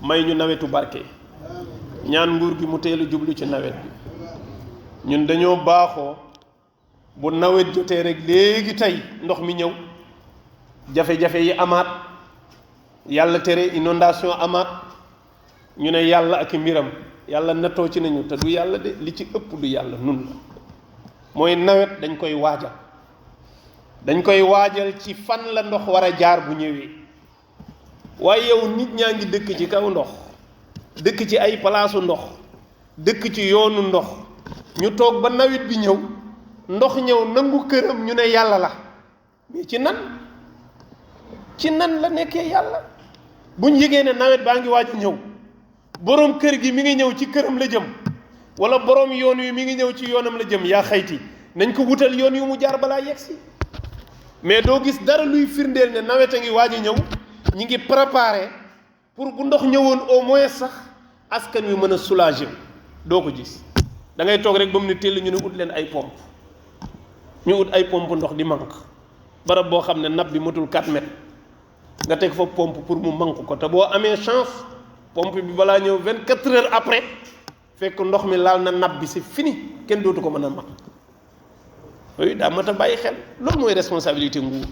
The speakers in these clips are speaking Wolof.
may ñu nawetu barke ñaan nguur gi mu teel a jublu ci nawet bi ñun dañoo baaxoo bu nawet jotee rek léegi tey ndox mi ñëw jafe-jafe yi amaat yàlla tere inondation amaat ñu ne yàlla ak mbiram yàlla nattoo ci nañu te du yàlla de li ci ëpp du yàlla nun la mooy nawet dañ koy waajal ci fan la ndox war a jaar bu ñëwee waaye yow nit ñaa ngi dëkk ci kaw ndox dëkk ci ay palaasu ndox dëkk ci yoonu ndox ñu toog ba nawet bi ñëw ndox ñëw nangu këram ñu ne yàlla la mais ci nan la nekkee yàlla buñ yëgee ne nawet baa ngi waaj ñëw boroom kër gi mi ngi ñëw ci këram la jëm wala boroom yoon wi mi ngi ñëw ci yoonam la jëm yaa xayti nañ ko wutal yoon yu mu jaar balaa yegsi mais doo gis dara luy firndeel ne nawet a ngi waaj a ñëw ñi ngi préparé pour bu ndox ñëwoon au moins sax askan wi mën a soulager doo ko gis da ngay toog rek ba mu ne teel ñu ne ut leen ay pompe ñu ut ay pompe ndox di manque barab boo xam ne nappe bi matul 4 mètres nga teg fa pompe pour mu manque ko te boo amee chance pompe bi balaa ñëw 24 heures après fekk ndox mi laal na nappe bi c'est fini kenn dootu ko mën a mag yooyu daa mat a bàyyi xel loolu mooy responsabilité nguur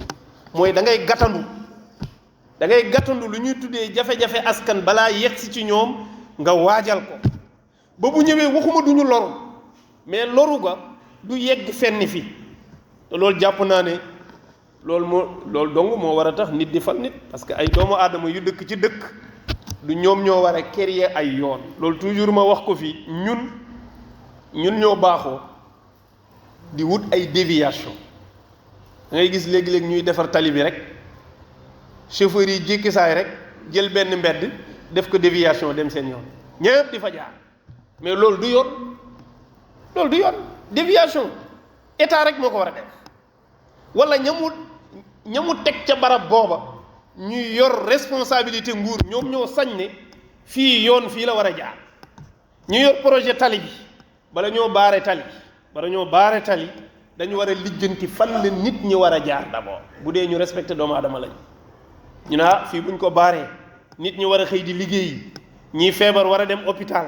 mooy da ngay gàttandu lu ñuy tuddee jafe-jafe askan balaa yegsi ci ñoom nga waajal ko ba bu ñëwee waxuma duñu loru mais loru ga du yegg fenn fi te loolu jàpp naa ne loolu dong moo war a tax nit di fal nit parce que ay doomu aadama yu dëkk ci dëkk du ñoom ñoo war a créer ay yoon loolu toujours ma wax ko fii ñun ñoo baaxoo di wut ay déviation da ngay gis léegi-léegi ñuy defar tali bi rek chauffeur yi jékki saay rek jël benn mbedd def ko déviation dem seen yoon ñëpp di fa jaar mais loolu du yoon déviation état rek moo ko war a def wala ñamu teg ca barab booba ñuy yor responsabilité nguur ñoom ñoo sañ ne fii yoon fii la war a jaar ñu yor projet tali bi bala ñoo baare tali dañu war a lijjanti fan la nit ñi war a jaar d'abord bu dee ñu respecté doomu aadama lañ ñu ne fii buñ ko baaree nit ñi war a xëy di liggéeyi ñii feebar war a dem hôpital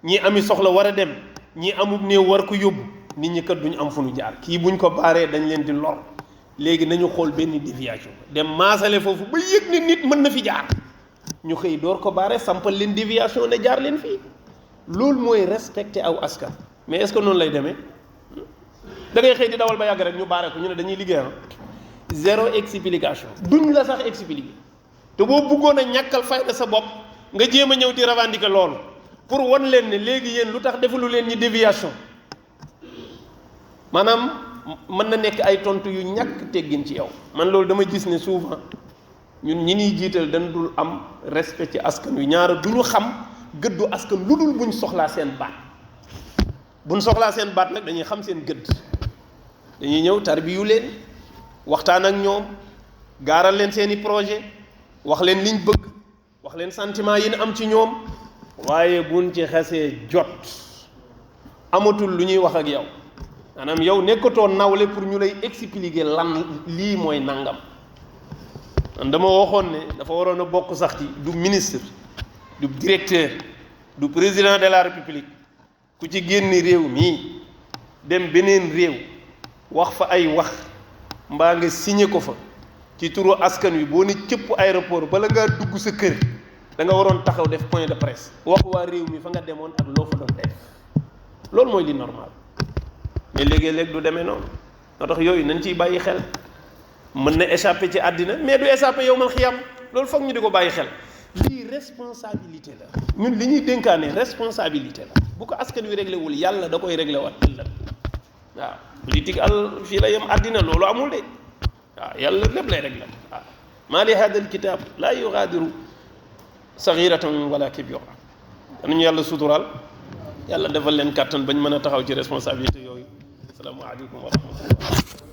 ñii ami soxla war a dem ñii amub néew war ko yóbbu nit ñi kat duñ am fu ñu jaar kii buñ ko baaree dañ leen di lor léegi nañu xool benn déviation dem maasale foofu ba yëg ne nit mën na fi jaar ñu xëy door ko baare sampal leen déviation ne jaar leen fii loolu mooy respecté aw askan mais est-ce que noonu lay demee da ngay xëy di dawal ba yàgg rek ñu baare ko ñu ne dañuy liggéey zéro explication duñ la sax expliquer te boo bëggoon a ñàkkal fayda sa bopp nga jéem a ñëw di revendiquer loolu pour wan leen ne léegi yéen lu tax defalu leen ñi déviation maanaam mën na nekk ay tontu yu ñàkk teggin ci yow man loolu dama gis ne souvent ñun ñi ñuy jiital dañ dul am respect ci askan wi ñaara du ñu xam gëddu askan lu dul buñ soxlaa seen baat nag dañuy xam seen gëdd dañuy ñëw tarbiyu leen waxtaan ak ñoom gaaral leen seeni projet wax leen liñ bëgg wax leen sentiment yi ñu am ci ñoom waaye buñ ci xasee jot amatul lu ñuy wax ak yow maanaam yow nekkatoo nawle pour ñu lay expliquer lan lii mooy nangam man dama waxoon ne dafa waroon a bokk sax ci du ministre du directeur du président de la république ku ci génn réew mii dem beneen réew wax fa ay wax mbaa nga signé ko fa ci turu askan wi boo ne cëpp aéroport bala ngaa dugg sa kër da nga waroon taxaw def point de presse wax waa réew mi fa nga demoon ak loo fa doon def loolu mooy li normal mais léegi-léeg du demee noonu moo tax yooyu nañ ciy bàyyi xel mën na échapper ci àddina mais du échapper yow mal xiyam loolu foog ñu di ko bàyyi xel lii responsabilité la ñun li ñuy dénkaane responsabilité la bu ko askan wi réglé wul yàlla da koy réglé waat ëllëg waaw politique fii la yem àddina loolu amul de waaw yàlla lépp lay réglé waaw maa li hada al kitab laa yugaadiru saghiratan wala kabira danañu yàlla suturaal yàlla defal leen kàttan bañ mën a taxaw ci responsabilité yooyu asalaamaaleykum wa rahmatullah